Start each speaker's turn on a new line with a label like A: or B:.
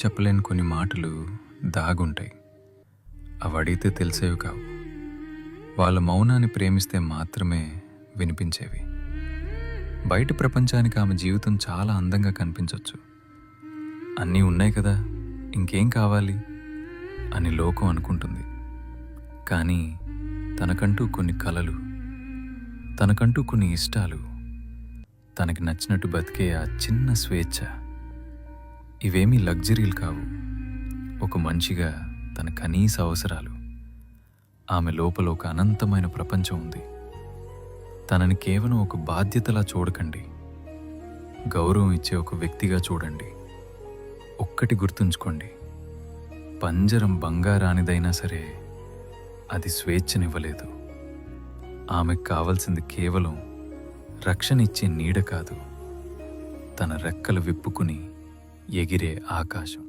A: చెప్పలేని కొన్ని మాటలు దాగుంటాయి. అవి అడిగితే తెలిసేవి కావు. వాళ్ళ మౌనాన్ని ప్రేమిస్తే మాత్రమే వినిపించేవి. బయట ప్రపంచానికి ఆమె జీవితం చాలా అందంగా కనిపించవచ్చు. అన్నీ ఉన్నాయి కదా, ఇంకేం కావాలి అని లోకం అనుకుంటుంది. కానీ తనకంటూ కొన్ని కలలు, తనకంటూ కొన్ని ఇష్టాలు, తనకి నచ్చినట్టు బతికే ఆ చిన్న స్వేచ్ఛ, ఇవేమీ లగ్జరీలు కావు. ఒక మనిషిగా తన కనీస అవసరాలు. ఆమె లోపల ఒక అనంతమైన ప్రపంచం ఉంది. తనని కేవలం ఒక బాధ్యతలా చూడకండి, గౌరవం ఇచ్చే ఒక వ్యక్తిగా చూడండి. ఒక్కటి గుర్తుంచుకోండి, పంజరం బంగారానిదైనా సరే అది స్వేచ్ఛనివ్వలేదు. ఆమెకు కావలసింది కేవలం రక్షణ ఇచ్చే నీడ కాదు, తన రెక్కలు విప్పుకుని ఎగిరే ఆకాశం.